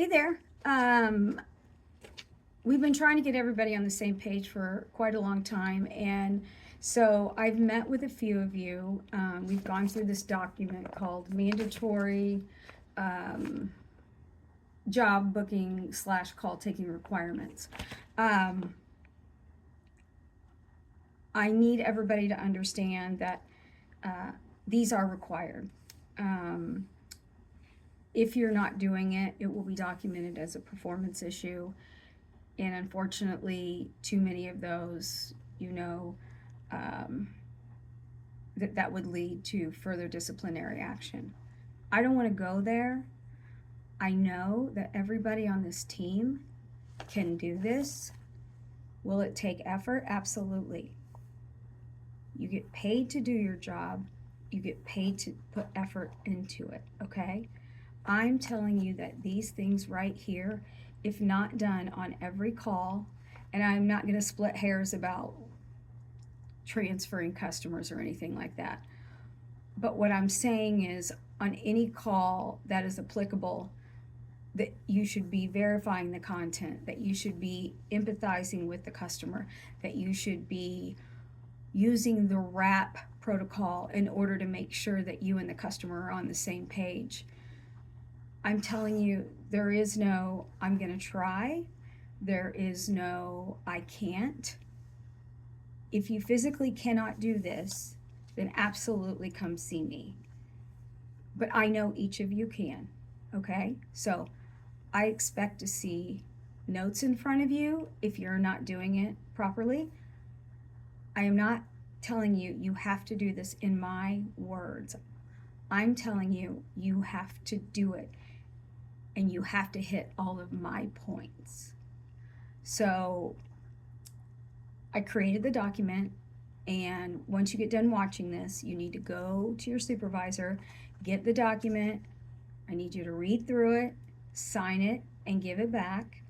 Hey there. We've been trying to get everybody on the same page for quite a long time, and so I've met with a few of you. We've gone through this document called Mandatory Job Booking / Call Taking Requirements. I need everybody to understand that these are required. If you're not doing it, it will be documented as a performance issue. And unfortunately, too many of those, that would lead to further disciplinary action. I don't want to go there. I know that everybody on this team can do this. Will it take effort? Absolutely. You get paid to do your job. You get paid to put effort into it, okay? I'm telling you that these things right here, if not done on every call, and I'm not going to split hairs about transferring customers or anything like that. But what I'm saying is on any call that is applicable, that you should be verifying the content, that you should be empathizing with the customer, that you should be using the WRAP protocol in order to make sure that you and the customer are on the same page. I'm telling you, there is no, I'm going to try. There is no, I can't. If you physically cannot do this, then absolutely come see me. But I know each of you can, okay? So I expect to see notes in front of you if you're not doing it properly. I am not telling you you have to do this in my words. I'm telling you you have to do it. And you have to hit all of my points. So I created the document, and once you get done watching this, you need to go to your supervisor, get the document. I need you to read through it, sign it, and give it back.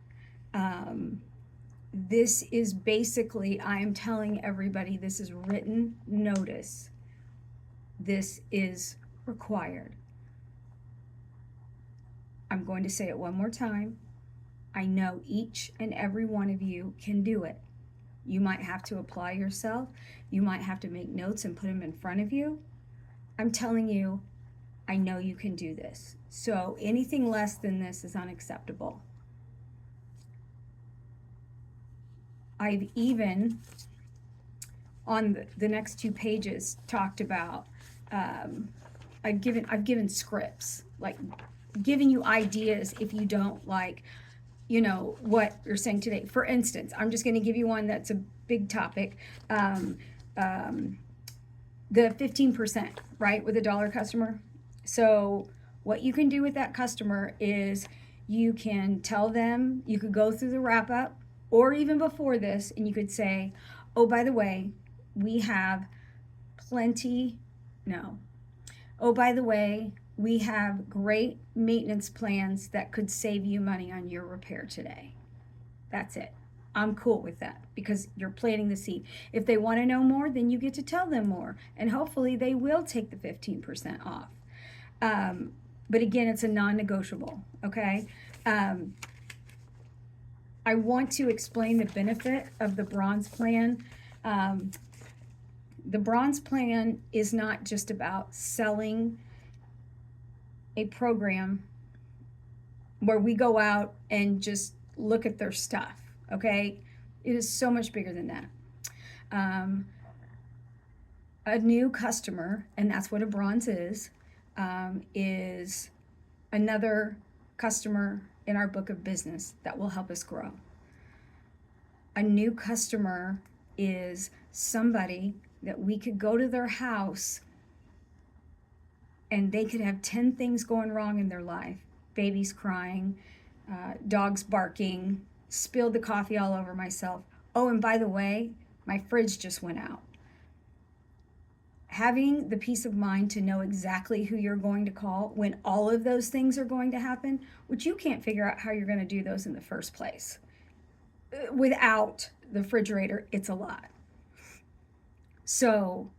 This is basically, I am telling everybody, this is written notice. This is required. I'm going to say it one more time. I know each and every one of you can do it. You might have to apply yourself. You might have to make notes and put them in front of you. I'm telling you, I know you can do this. So anything less than this is unacceptable. I've even, on the next 2 pages, talked about, I've given scripts, like giving you ideas if you don't like, what you're saying today. For instance, I'm just going to give you one that's a big topic. The 15%, right, with a dollar customer. So what you can do with that customer is you can tell them, you could go through the wrap up, or even before this, and you could say, oh, by the way, we have we have great maintenance plans that could save you money on your repair today. That's it. I'm cool with that because you're planting the seed. If they want to know more, then you get to tell them more, and hopefully they will take the 15% off. But again, it's a non-negotiable, okay? I want to explain the benefit of the bronze plan. The bronze plan is not just about selling a program where we go out and just look at their stuff, okay? It is so much bigger than that. A new customer, and that's what a bronze is another customer in our book of business that will help us grow. A new customer is somebody that we could go to their house and they could have 10 things going wrong in their life. Babies crying, dogs barking, spilled the coffee all over myself. Oh, and by the way, my fridge just went out. Having the peace of mind to know exactly who you're going to call when all of those things are going to happen, which you can't figure out how you're going to do those in the first place. Without the refrigerator, it's a lot. So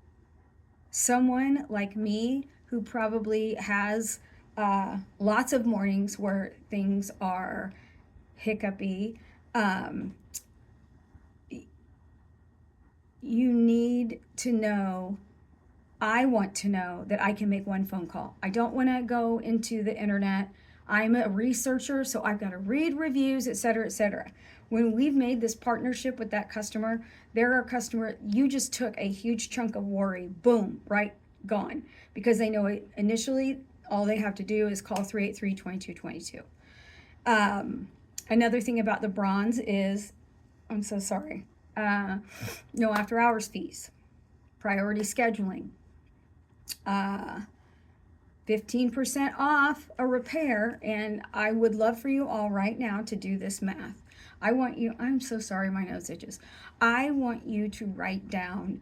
someone like me who probably has lots of mornings where things are hiccupy. Um, you need to know, I want to know that I can make one phone call. I don't want to go into the internet. I'm a researcher, so I've got to read reviews, et cetera, et cetera. When we've made this partnership with that customer, they're our customer. You just took a huge chunk of worry, boom, right, gone. Because they know initially all they have to do is call 383-2222. Another thing about the bronze is, I'm so sorry, no after hours fees, priority scheduling, 15% off a repair. And I would love for you all right now to do this math. I'm so sorry, my nose itches. I want you to write down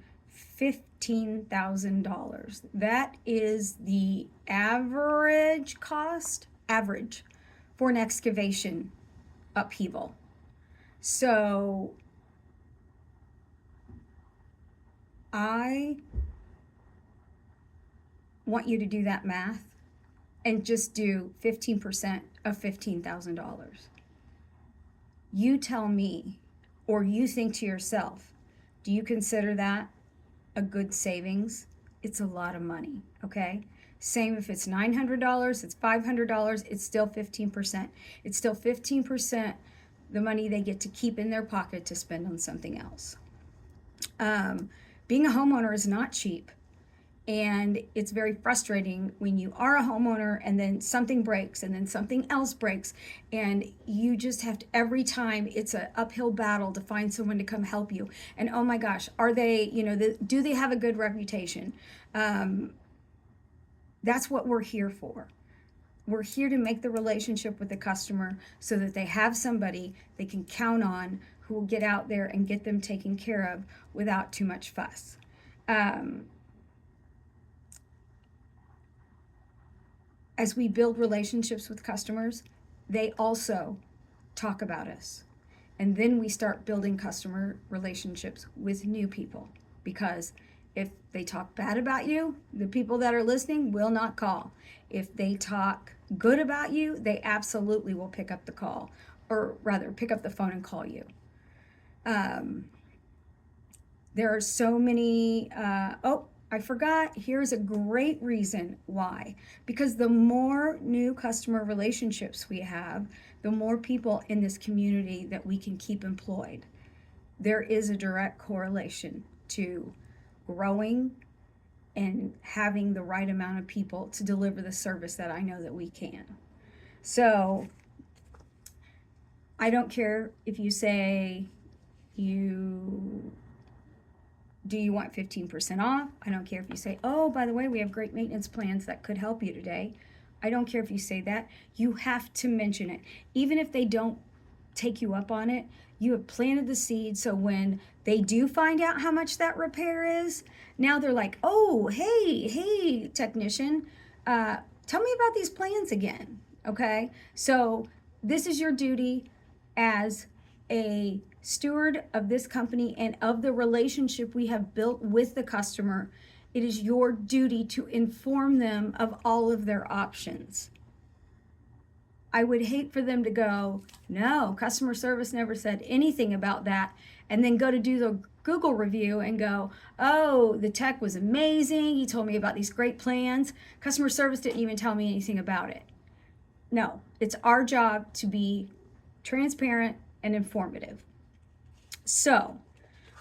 $15,000. That is the average cost, average, for an excavation upheaval. So I want you to do that math and just do 15% of $15,000. You tell me, or you think to yourself, do you consider that a good savings? It's a lot of money, okay? Same if it's $900, it's $500, it's still 15%. It's still 15% the money they get to keep in their pocket to spend on something else. Being a homeowner is not cheap. And it's very frustrating when you are a homeowner and then something breaks and then something else breaks. And you just have to, every time it's an uphill battle to find someone to come help you. And oh my gosh, are they, do they have a good reputation? That's what we're here for. We're here to make the relationship with the customer so that they have somebody they can count on who will get out there and get them taken care of without too much fuss. As we build relationships with customers, they also talk about us. And then we start building customer relationships with new people, because if they talk bad about you, the people that are listening will not call. If they talk good about you, they absolutely will pick up the call, or rather pick up the phone and call you. There are so many, I forgot, here's a great reason why. Because the more new customer relationships we have, the more people in this community that we can keep employed. There is a direct correlation to growing and having the right amount of people to deliver the service that I know that we can. So I don't care if you say do you want 15% off? I don't care if you say, oh, by the way, we have great maintenance plans that could help you today. I don't care if you say that. You have to mention it. Even if they don't take you up on it, you have planted the seed, so when they do find out how much that repair is, now they're like, oh, hey, technician, tell me about these plans again, okay? So this is your duty as a steward of this company and of the relationship we have built with the customer. It is your duty to inform them of all of their options. I would hate for them to go, no, customer service never said anything about that, and then go to do the Google review and go, oh, the tech was amazing, he told me about these great plans, customer service didn't even tell me anything about it. No, it's our job to be transparent and informative. So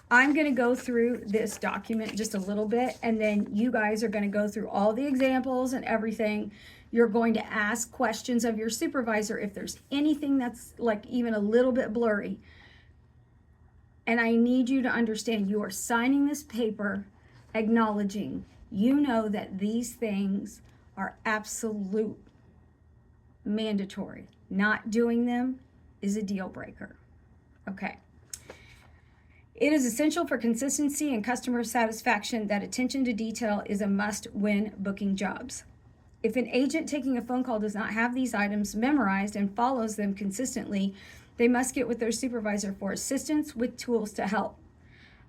I'm going to go through this document just a little bit, and then you guys are going to go through all the examples and everything. You're going to ask questions of your supervisor if there's anything that's like even a little bit blurry. And I need you to understand, you are signing this paper acknowledging you know that these things are absolute mandatory. Not doing them is a deal breaker. Okay. It is essential for consistency and customer satisfaction that attention to detail is a must when booking jobs. If an agent taking a phone call does not have these items memorized and follows them consistently, they must get with their supervisor for assistance with tools to help.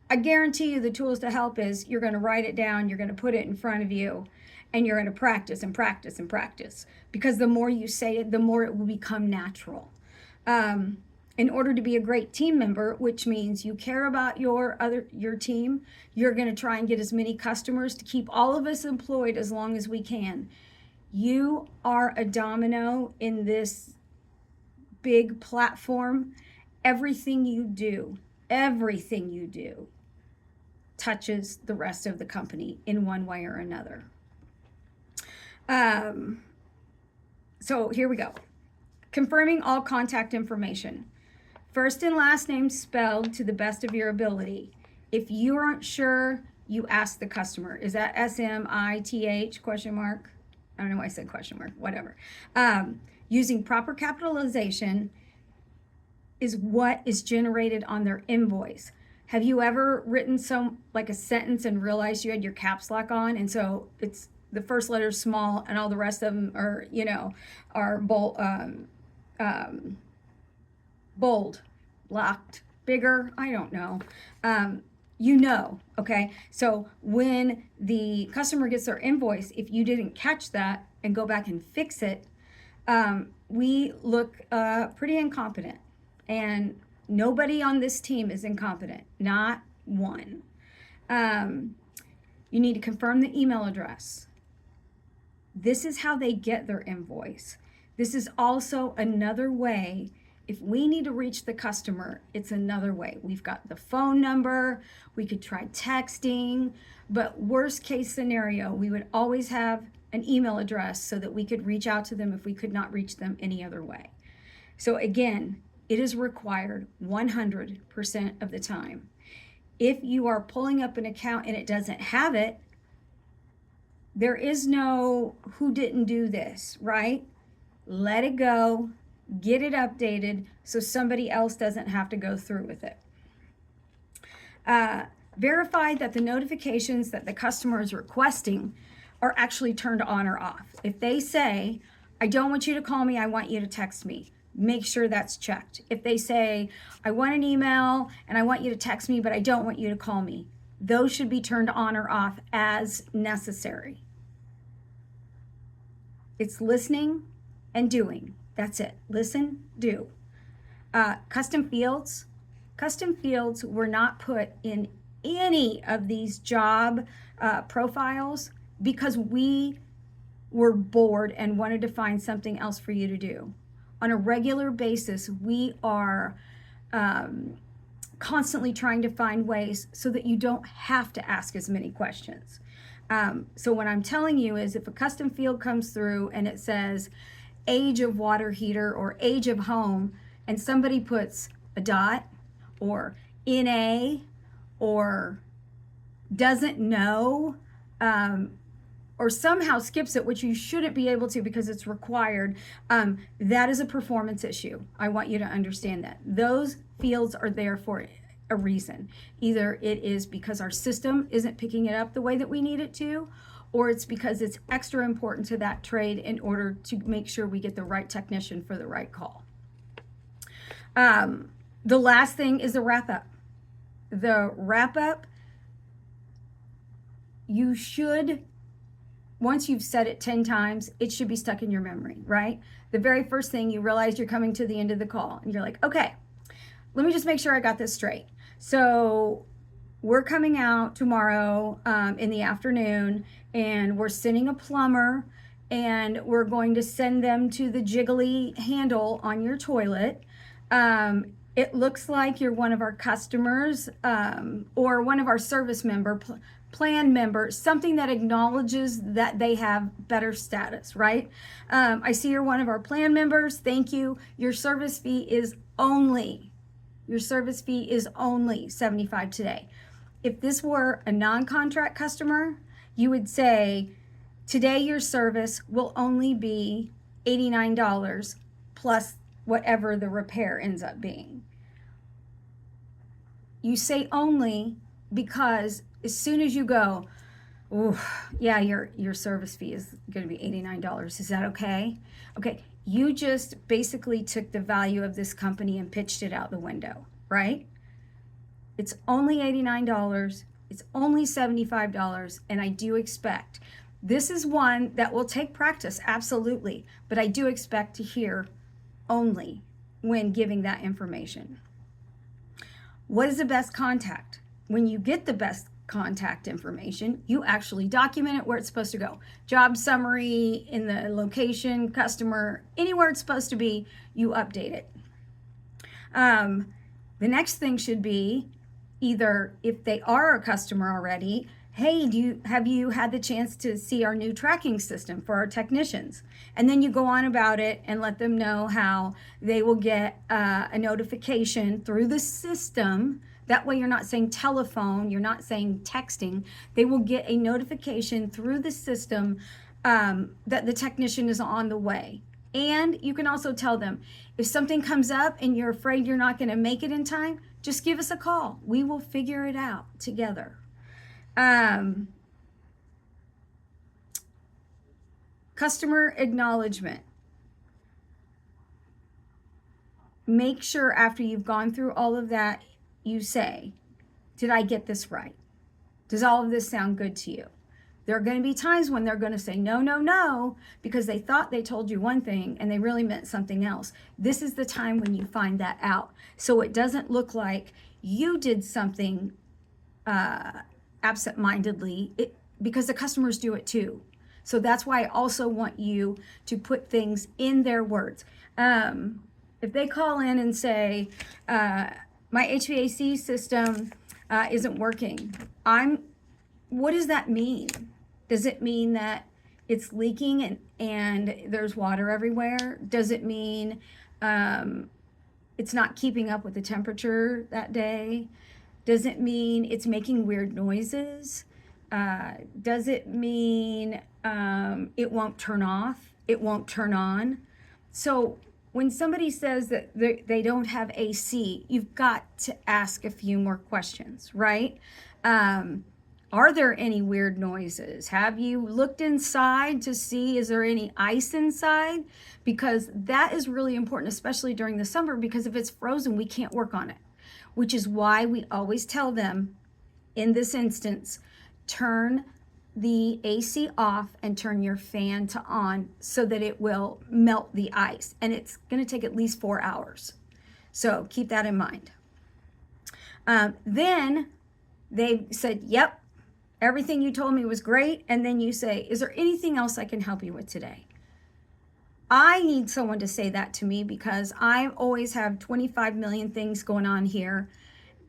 I guarantee you the tools to help is you're going to write it down, you're going to put it in front of you, And you're going to practice and practice and practice, because the more you say it, the more it will become natural. In order to be a great team member, which means you care about your team, you're going to try and get as many customers to keep all of us employed as long as we can. You are a domino in this big platform. Everything you do touches the rest of the company in one way or another. So here we go. Confirming all contact information. First and last name spelled to the best of your ability. If you aren't sure, you ask the customer. Is that SMITH question mark? I don't know why I said question mark, whatever. Using proper capitalization is what is generated on their invoice. Have you ever written a sentence and realized you had your caps lock on, and so it's the first letter is small and all the rest of them are, bold, locked, bigger, I don't know. Okay? So when the customer gets their invoice, if you didn't catch that and go back and fix it, we look pretty incompetent. And nobody on this team is incompetent, not one. You need to confirm the email address. This is how they get their invoice. This is also another way. If we need to reach the customer, it's another way. We've got the phone number, we could try texting, but worst case scenario, we would always have an email address so that we could reach out to them if we could not reach them any other way. So again, it is required 100% of the time. If you are pulling up an account and it doesn't have it, there is no who didn't do this, right? Let it go, get it updated so somebody else doesn't have to go through with it. Verify that the notifications that the customer is requesting are actually turned on or off. If they say, I don't want you to call me, I want you to text me, make sure that's checked. If they say, I want an email and I want you to text me, but I don't want you to call me, those should be turned on or off as necessary. It's listening and doing. That's it. Listen, do. Custom fields. Custom fields were not put in any of these job profiles because we were bored and wanted to find something else for you to do. On a regular basis, we are constantly trying to find ways so that you don't have to ask as many questions. So what I'm telling you is if a custom field comes through and it says age of water heater or age of home, and somebody puts a dot or NA or doesn't know, or somehow skips it, which you shouldn't be able to because it's required, that is a performance issue. I want you to understand that. Those fields are there for a reason. Either it is because our system isn't picking it up the way that we need it to, or it's because it's extra important to that trade in order to make sure we get the right technician for the right call. The last thing is the wrap-up. The wrap-up, you should, once you've said it 10 times, it should be stuck in your memory, right? The very first thing you realize you're coming to the end of the call and you're like, okay, let me just make sure I got this straight. So we're coming out tomorrow in the afternoon and we're sending a plumber and we're going to send them to the jiggly handle on your toilet. It looks like you're one of our customers or one of our service member, plan member, something that acknowledges that they have better status, right? I see you're one of our plan members. Thank you. Your service fee is only $75 today. If this were a non-contract customer, you would say, today your service will only be $89 plus whatever the repair ends up being. You say only because as soon as you go, oh, yeah, your service fee is going to be $89. Is that okay? Okay, you just basically took the value of this company and pitched it out the window, right? It's only $89. It's only $75, and I do expect This is one that will take practice, absolutely, but I do expect to hear only when giving that information. What is the best contact? When you get the best contact information, you actually document it where it's supposed to go. Job summary, in the location, customer, anywhere it's supposed to be, you update it. The next thing should be either, if they are a customer already, hey, have you had the chance to see our new tracking system for our technicians? And then you go on about it and let them know how they will get a notification through the system. That way you're not saying telephone, you're not saying texting. They will get a notification through the system that the technician is on the way. And you can also tell them, if something comes up and you're afraid you're not going to make it in time, just give us a call. We will figure it out together. Customer acknowledgement. Make sure after you've gone through all of that, you say, did I get this right? Does all of this sound good to you? There are going to be times when they're going to say no, no, no, because they thought they told you one thing and they really meant something else. This is the time when you find that out. So it doesn't look like you did something absent-mindedly, because the customers do it too. So that's why I also want you to put things in their words. If they call in and say, my HVAC system isn't working, what does that mean? Does it mean that it's leaking and there's water everywhere? Does it mean it's not keeping up with the temperature that day? Does it mean it's making weird noises? Does it mean it won't turn off? It won't turn on? So when somebody says that they don't have AC, you've got to ask a few more questions, right? Are there any weird noises? Have you looked inside to see, is there any ice inside? Because that is really important, especially during the summer, because if it's frozen, we can't work on it, which is why we always tell them, in this instance, turn the AC off and turn your fan to on so that it will melt the ice. And it's going to take at least 4 hours. So keep that in mind. Then they said, yep, everything you told me was great. And then you say, is there anything else I can help you with today? I need someone to say that to me because I always have 25 million things going on here.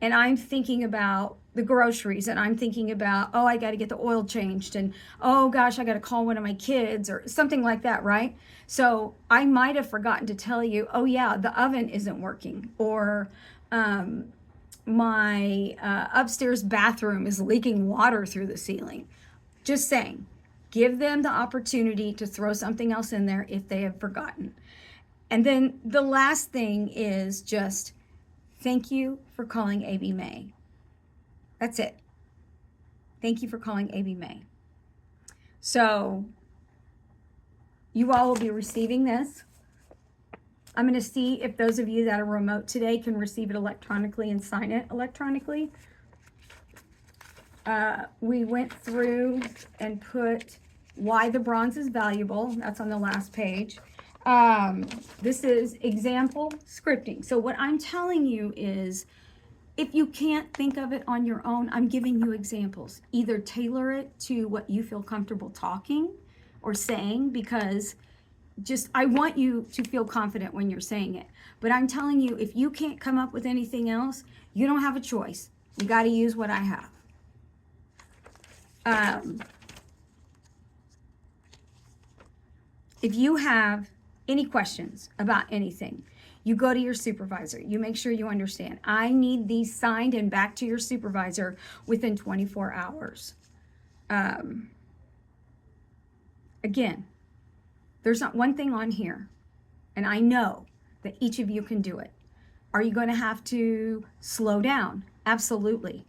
And I'm thinking about the groceries, and I'm thinking about, oh, I got to get the oil changed, and oh gosh, I got to call one of my kids or something like that, right? So I might have forgotten to tell you, oh yeah, the oven isn't working, or my upstairs bathroom is leaking water through the ceiling. Just saying, give them the opportunity to throw something else in there if they have forgotten. And then the last thing is just, thank you for calling AB May. That's it. Thank you for calling AB May. So you all will be receiving this. I'm going to see if those of you that are remote today can receive it electronically and sign it electronically. We went through and put why the bronze is valuable. That's on the last page. This is example scripting. So what I'm telling you is, if you can't think of it on your own, I'm giving you examples. Either tailor it to what you feel comfortable talking or saying, because I want you to feel confident when you're saying it. But I'm telling you, if you can't come up with anything else, you don't have a choice. You got to use what I have. If you have any questions about anything, you go to your supervisor. You make sure you understand. I need these signed and back to your supervisor within 24 hours. Again, there's not one thing on here, and I know that each of you can do it. Are you going to have to slow down? Absolutely.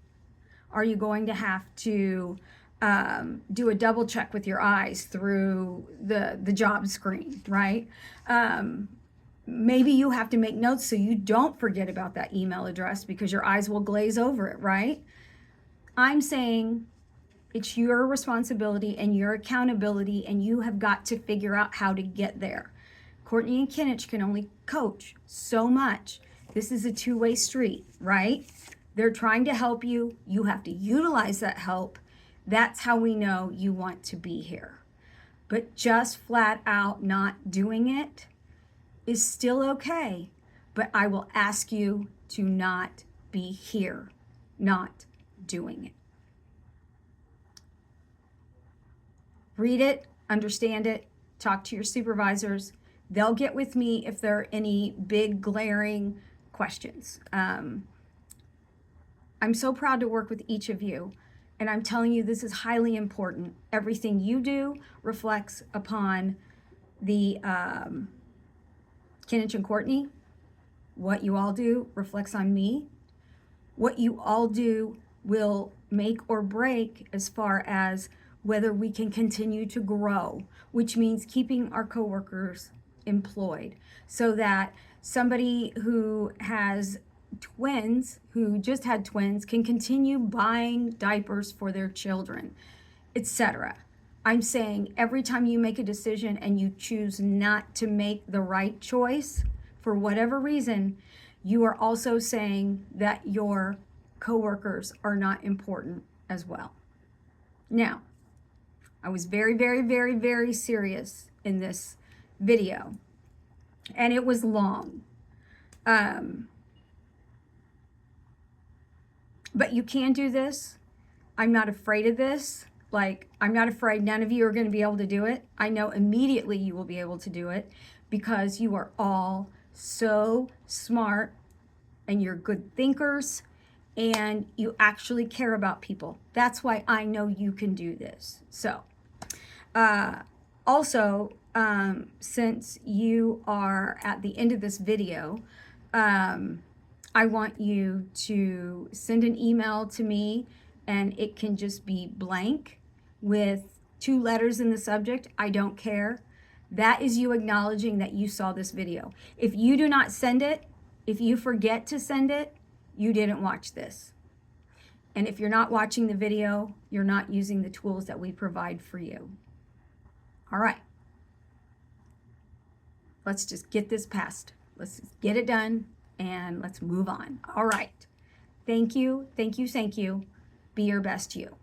Are you going to have to do a double check with your eyes through the job screen, right? Maybe you have to make notes so you don't forget about that email address because your eyes will glaze over it, right? I'm saying It's your responsibility and your accountability, and you have got to figure out how to get there. Courtney and Kinich can only coach so much. This is a two-way street, right? They're trying to help you. You have to utilize that help. That's how we know you want to be here. But just flat out not doing it is still okay. But I will ask you to not be here, not doing it. Read it, understand it, talk to your supervisors. They'll get with me if there are any big glaring questions. I'm so proud to work with each of you, and I'm telling you this is highly important. Everything you do reflects upon the Kinich and Courtney. What you all do reflects on me. What you all do will make or break as far as whether we can continue to grow, which means keeping our coworkers employed, so that somebody who has twins, who just had twins, can continue buying diapers for their children, etc. I'm saying every time you make a decision and you choose not to make the right choice for whatever reason, you are also saying that your coworkers are not important as well. Now, I was very, very, very, very serious in this video, and it was long. But you can do this. I'm not afraid of this. Like, I'm not afraid none of you are going to be able to do it. I know immediately you will be able to do it because you are all so smart and you're good thinkers and you actually care about people. That's why I know you can do this. So, also, since you are at the end of this video, I want you to send an email to me, and it can just be blank with 2 letters in the subject. I don't care. That is you acknowledging that you saw this video. If you do not send it, if you forget to send it, you didn't watch this. And if you're not watching the video, you're not using the tools that we provide for you. All right. Let's just get this passed. Let's just get it done and let's move on. All right. Thank you. Thank you. Thank you. Be your best you.